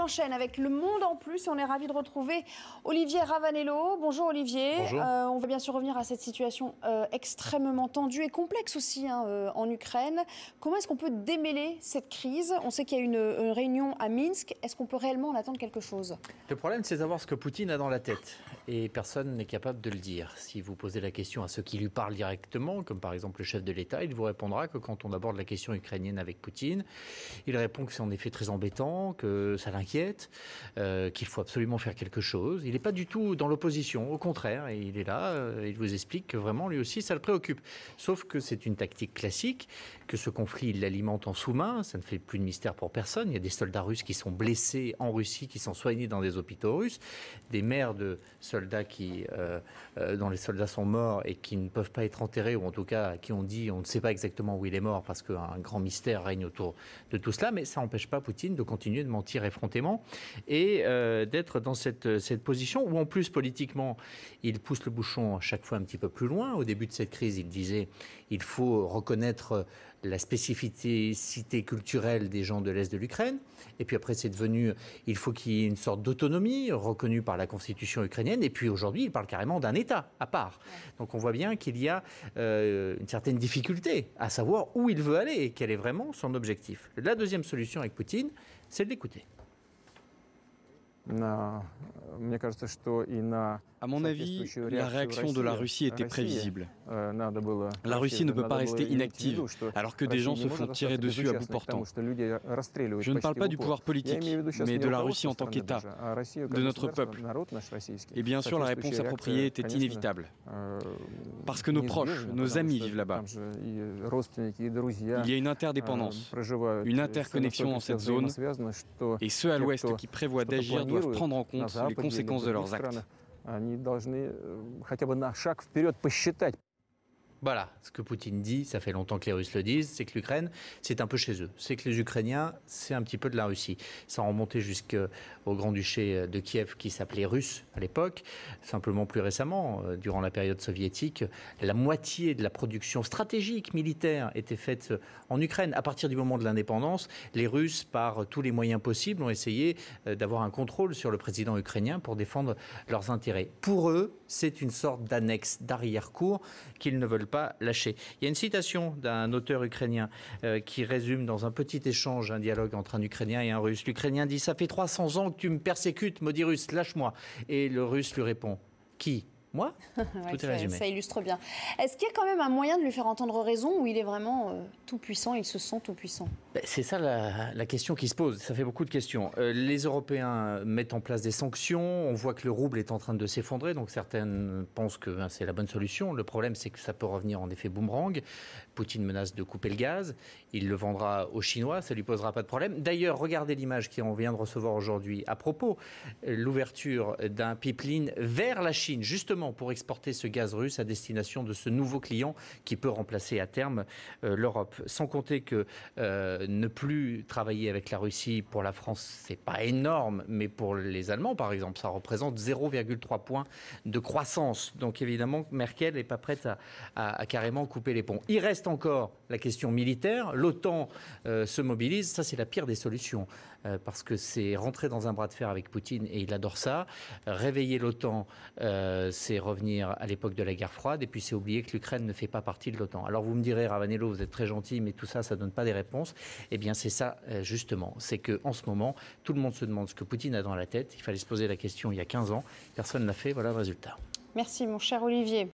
enchaîne avec Le Monde en plus et on est ravis de retrouver Olivier Ravanello. Bonjour Olivier. Bonjour. On va bien sûr revenir à cette situation extrêmement tendue et complexe aussi en Ukraine. Comment est-ce qu'on peut démêler cette crise? On sait qu'il y a une réunion à Minsk. Est-ce qu'on peut réellement en attendre quelque chose? Le problème, c'est de savoir ce que Poutine a dans la tête. Et personne n'est capable de le dire. Si vous posez la question à ceux qui lui parlent directement, comme par exemple le chef de l'État, il vous répondra que quand on aborde la question ukrainienne avec Poutine, il répond que c'est en effet très embêtant, que ça l'inquiète, qu'il faut absolument faire quelque chose. Il n'est pas du tout dans l'opposition, au contraire, il est là, il vous explique que vraiment lui aussi ça le préoccupe. Sauf que c'est une tactique classique, que ce conflit il l'alimente en sous-main, ça ne fait plus de mystère pour personne. Il y a des soldats russes qui sont blessés en Russie, qui sont soignés dans des hôpitaux russes, des mères de soldats dont les soldats sont morts et qui ne peuvent pas être enterrés, ou en tout cas qui ont dit on ne sait pas exactement où il est mort parce qu'un grand mystère règne autour de tout cela, mais ça n'empêche pas Poutine de continuer de mentir effrontément et d'être dans cette position où en plus politiquement il pousse le bouchon à chaque fois un petit peu plus loin. Au début de cette crise il disait il faut reconnaître la spécificité culturelle des gens de l'Est de l'Ukraine. Et puis après, c'est devenu, il faut qu'il y ait une sorte d'autonomie reconnue par la constitution ukrainienne. Et puis aujourd'hui, il parle carrément d'un État à part. Donc on voit bien qu'il y a une certaine difficulté à savoir où il veut aller et quel est vraiment son objectif. La deuxième solution avec Poutine, c'est de l'écouter. À mon avis, la réaction de la Russie était prévisible. La Russie ne peut pas rester inactive, alors que des gens se font tirer dessus à bout portant. Je ne parle pas du pouvoir politique, mais de la Russie en tant qu'État, de notre peuple. Et bien sûr, la réponse appropriée était inévitable. Parce que nos proches, nos amis vivent là-bas. Il y a une interdépendance, une interconnexion dans cette zone, et ceux à l'ouest qui prévoient d'agir doivent prendre en compte les conséquences de leurs actes. Voilà, ce que Poutine dit, ça fait longtemps que les Russes le disent, c'est que l'Ukraine, c'est un peu chez eux. C'est que les Ukrainiens, c'est un petit peu de la Russie. Ça a remonté jusqu'au Grand-Duché de Kiev qui s'appelait russe à l'époque. Simplement plus récemment, durant la période soviétique, la moitié de la production stratégique militaire était faite en Ukraine. À partir du moment de l'indépendance, les Russes, par tous les moyens possibles, ont essayé d'avoir un contrôle sur le président ukrainien pour défendre leurs intérêts. Pour eux, c'est une sorte d'annexe, d'arrière-cour qu'ils ne veulent pas lâcher. Il y a une citation d'un auteur ukrainien qui résume dans un petit échange, un dialogue entre un Ukrainien et un Russe. L'Ukrainien dit « Ça fait 300 ans que tu me persécutes, maudit Russe, lâche-moi ». Et le Russe lui répond « Qui ? Moi ?» Tout est résumé. Ça illustre bien. Est-ce qu'il y a quand même un moyen de lui faire entendre raison ou il est vraiment tout puissant, il se sent tout puissant? C'est ça la question qui se pose. Ça fait beaucoup de questions. Les Européens mettent en place des sanctions. On voit que le rouble est en train de s'effondrer. Donc certaines pensent que c'est la bonne solution. Le problème, c'est que ça peut revenir en effet boomerang. Poutine menace de couper le gaz. Il le vendra aux Chinois. Ça ne lui posera pas de problème. D'ailleurs, regardez l'image qu'on vient de recevoir aujourd'hui à propos l'ouverture d'un pipeline vers la Chine, justement pour exporter ce gaz russe à destination de ce nouveau client qui peut remplacer à terme l'Europe. Sans compter que ne plus travailler avec la Russie pour la France, c'est pas énorme, mais pour les Allemands, par exemple, ça représente 0,3 points de croissance. Donc évidemment, Merkel n'est pas prête à carrément couper les ponts. Il reste encore la question militaire. L'OTAN se mobilise. Ça, c'est la pire des solutions, parce que c'est rentrer dans un bras de fer avec Poutine, et il adore ça. Réveiller l'OTAN, c'est revenir à l'époque de la guerre froide, et puis c'est oublier que l'Ukraine ne fait pas partie de l'OTAN. Alors vous me direz, Ravanello, vous êtes très gentil, mais tout ça, ça ne donne pas des réponses. Eh bien, c'est ça, justement. C'est qu'en ce moment, tout le monde se demande ce que Poutine a dans la tête. Il fallait se poser la question il y a 15 ans. Personne ne l'a fait. Voilà le résultat. Merci, mon cher Olivier.